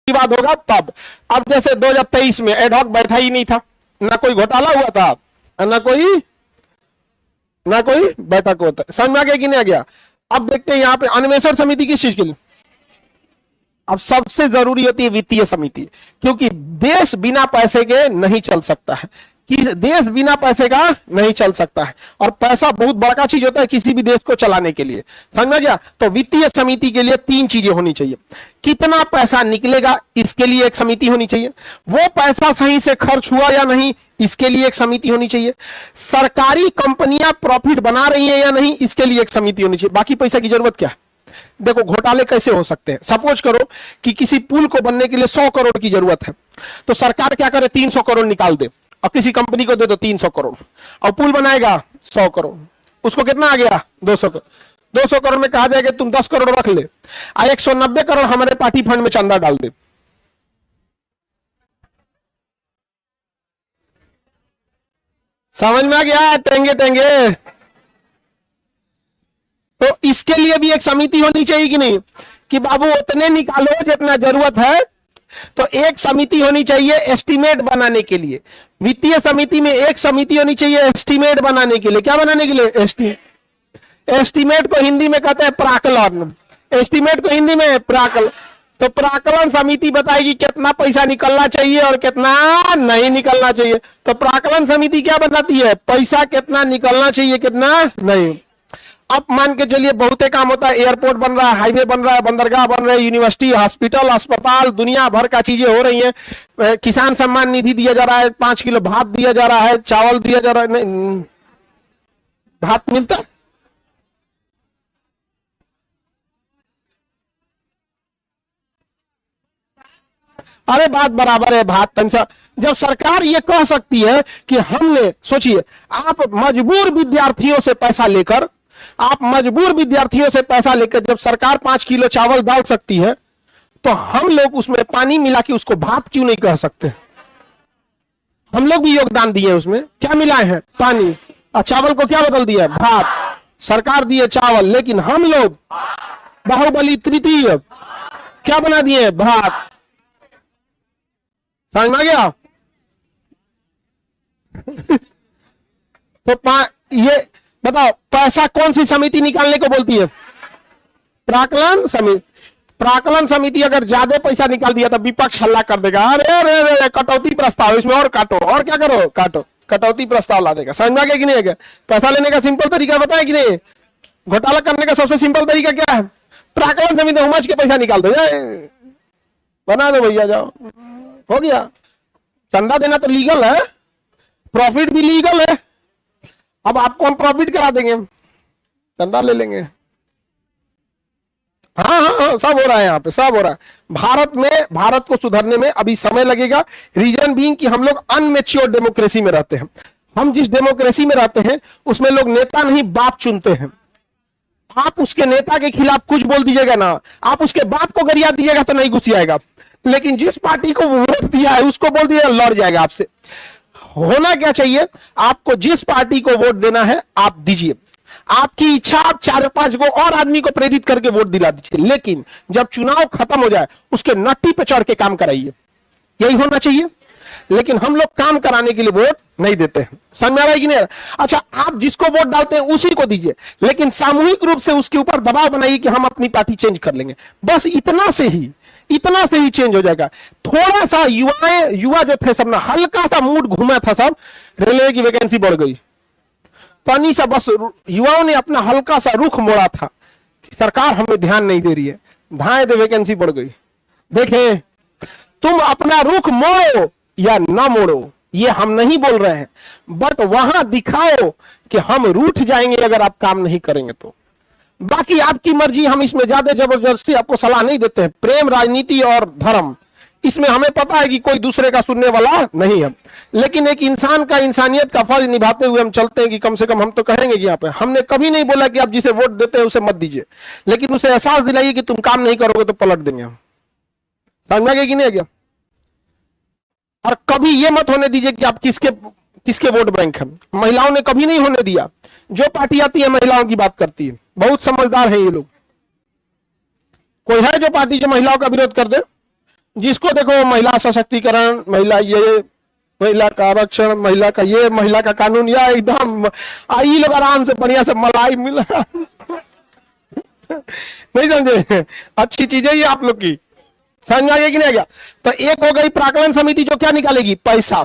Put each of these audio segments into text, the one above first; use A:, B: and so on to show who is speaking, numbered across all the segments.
A: विवाद होगा तब। अब जैसे 2023 में एडहॉक बैठा ही नहीं था, ना कोई घोटाला हुआ था, ना कोई बैठक होता। समझ में आ गया कि नहीं आ गया? अब देखते हैं यहाँ पे अन्वेषण समिति किस चीज के लिए। अब सबसे जरूरी होती है वित्तीय समिति, क्योंकि देश बिना पैसे के नहीं चल सकता है, कि देश बिना पैसे का नहीं चल सकता है, और पैसा बहुत बड़ा चीज होता है किसी भी देश को चलाने के लिए। समझ में गया? तो वित्तीय समिति के लिए 3 चीजें होनी चाहिए। कितना पैसा निकलेगा, इसके लिए एक समिति होनी चाहिए। वो पैसा सही से खर्च हुआ या नहीं, इसके लिए एक समिति होनी चाहिए। सरकारी कंपनियां प्रॉफिट बना रही है या नहीं, इसके लिए एक समिति होनी चाहिए। बाकी पैसा की जरूरत क्या है? देखो घोटाले कैसे हो सकते हैं। सपोज करो कि किसी पुल को बनने के लिए 100 करोड़ की जरूरत है, तो सरकार क्या करे, 300 करोड़ निकाल दे और किसी कंपनी को दे दो 300 करोड़, और पुल बनाएगा 100 करोड़, उसको कितना आ गया 200 करोड़। 200 करोड़ में कहा जाएगा तुम 10 करोड़ रख ले, 190 करोड़ हमारे पार्टी फंड में चंदा डाल दे। समझ में आ गया? टेंगे टेंगे। तो इसके लिए भी एक समिति होनी चाहिए कि नहीं, कि बाबू उतने निकालो जितना जरूरत है। तो एक समिति होनी चाहिए एस्टीमेट बनाने के लिए। वित्तीय समिति में एक समिति होनी चाहिए एस्टीमेट बनाने के लिए। क्या बनाने के लिए? एस्टीमेट को हिंदी में कहते हैं प्राकलन। एस्टीमेट को हिंदी में प्राकलन। तो प्राकलन समिति बताएगी कितना पैसा निकलना चाहिए और कितना नहीं निकलना चाहिए। तो प्राकलन समिति क्या बताती है? पैसा कितना निकलना चाहिए, कितना नहीं। अब मान के चलिए बहुते काम होता है, एयरपोर्ट बन रहा है, हाईवे बन रहा है, बंदरगाह बन रहे हैं, यूनिवर्सिटी, हॉस्पिटल, अस्पताल, दुनिया भर का चीजें हो रही हैं। किसान सम्मान निधि दिया जा रहा है, 5 किलो भात दिया जा रहा है, चावल दिया जा रहा है। नहीं, भात मिलता है? अरे बात बराबर है, भात तंसा। जब सरकार ये कह सकती है कि हमने, सोचिए आप मजबूर विद्यार्थियों से पैसा लेकर, जब सरकार 5 किलो चावल डाल सकती है, तो हम लोग उसमें पानी मिला के उसको भात क्यों नहीं कह सकते? हम लोग भी योगदान दिए, उसमें क्या मिलाए हैं? पानी। और चावल को क्या बदल दिया? भात। सरकार दिए चावल, लेकिन हम लोग बाहुबली तृतीय क्या बना दिए? भात। समझ में आ गया? तो ये बताओ पैसा कौन सी समिति निकालने को बोलती है? प्राकलन समिति। प्राकलन समिति अगर ज्यादा पैसा निकाल दिया तो विपक्ष हल्ला कर देगा, अरे अरे अरे कटौती प्रस्ताव, इसमें और काटो, और क्या करो, काटो, कटौती प्रस्ताव ला देगा। समझ में आ गया कि नहीं है? पैसा लेने का सिंपल तरीका बताया कि नहीं? घोटाला करने का सबसे सिंपल तरीका क्या है? प्राकलन समिति उमच के पैसा निकाल दो, बना दो भैया, जाओ, हो गया। चंदा देना तो लीगल है, प्रॉफिट भी लीगल है। अब आपको हम प्रॉफिट करा देंगे, चंदा ले लेंगे। हाँ, सब हो रहा है यहाँ पे, सब हो रहा है। भारत को सुधरने में अभी समय लगेगा। रीजन बीइंग कि हम लोग अनमेच्योर डेमोक्रेसी में रहते हैं। हम जिस डेमोक्रेसी में रहते हैं उसमें लोग नेता नहीं बाप चुनते हैं। आप उसके नेता के खिलाफ कुछ बोल दीजिएगा ना, आप उसके बाप को गरिया दीजिएगा तो नहीं घुसियाएगा, लेकिन जिस पार्टी को वोट दिया है उसको बोल दिया लड़ जाएगा आपसे। होना क्या चाहिए? आपको जिस पार्टी को वोट देना है आप दीजिए, आपकी इच्छा, आप 4-5 को और आदमी को प्रेरित करके वोट दिला दीजिए, लेकिन जब चुनाव खत्म हो जाए उसके नट्टी पे चढ़ के काम कराइए। यही होना चाहिए। लेकिन हम लोग काम कराने के लिए वोट नहीं देते हैं। समझ में आ रहा है कि नहीं? अच्छा, आप जिसको वोट डालते हैं उसी को दीजिए, लेकिन सामूहिक रूप से उसके ऊपर दबाव बनाइए कि हम अपनी पार्टी चेंज कर लेंगे। बस इतना से ही चेंज हो जाएगा। थोड़ा सा युवा जो थे सब ना, हल्का सा मूड घूमा था, सब रेलवे की वैकेंसी बढ़ गई, पानी सा, बस युवाओं ने अपना हल्का सा रुख मोड़ा था कि सरकार हमें ध्यान नहीं दे रही है, धाए दे वैकेंसी बढ़ गई। देखें, तुम अपना रुख मोड़ो या ना मोड़ो, ये हम नहीं बोल रहे हैं, बट वहां दिखाओ कि हम रूठ जाएंगे अगर आप काम नहीं करेंगे तो। बाकी आपकी मर्जी, हम इसमें ज्यादा जबरदस्ती आपको सलाह नहीं देते हैं। प्रेम, राजनीति और धर्म, इसमें हमें पता है कि कोई दूसरे का सुनने वाला नहीं है, लेकिन एक इंसान का, इंसानियत का फर्ज निभाते हुए हम चलते हैं कि कम से कम हम तो कहेंगे कि यहाँ पे हमने कभी नहीं बोला कि आप जिसे वोट देते हैं उसे मत दीजिए, लेकिन उसे एहसास दिलाइए कि तुम काम नहीं करोगे तो पलट देंगे हम। समझ में आ गया कि नहीं आ गया? और कभी ये मत होने दीजिए कि आप किसके वोट बैंक है। महिलाओं ने कभी नहीं होने दिया। जो पार्टी आती है महिलाओं की बात करती है, बहुत समझदार है ये लोग। कोई है जो पार्टी जो महिलाओं का विरोध कर दे? जिसको देखो महिला सशक्तिकरण, महिला ये, महिला का आरक्षण, महिला का ये, महिला का कानून, या एकदम आई लोग आराम से बढ़िया से मलाई मिला नहीं समझे? अच्छी चीज है ये आप लोग की, समझ आ गया कि नहीं आ गया? तो एक हो गई प्राक्कलन समिति जो क्या निकालेगी, पैसा।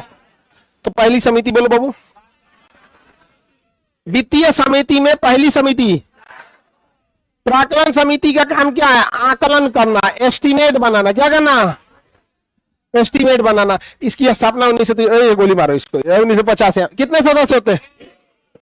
A: तो पहली समिति बोलो बाबू, वित्तीय समिति में पहली समिति प्राक्कलन समिति का काम क्या है, आकलन करना, एस्टीमेट बनाना। क्या करना, एस्टीमेट बनाना। इसकी स्थापना 1950, गोली मारो इसको, 1950 कितने सदस्य होते हैं?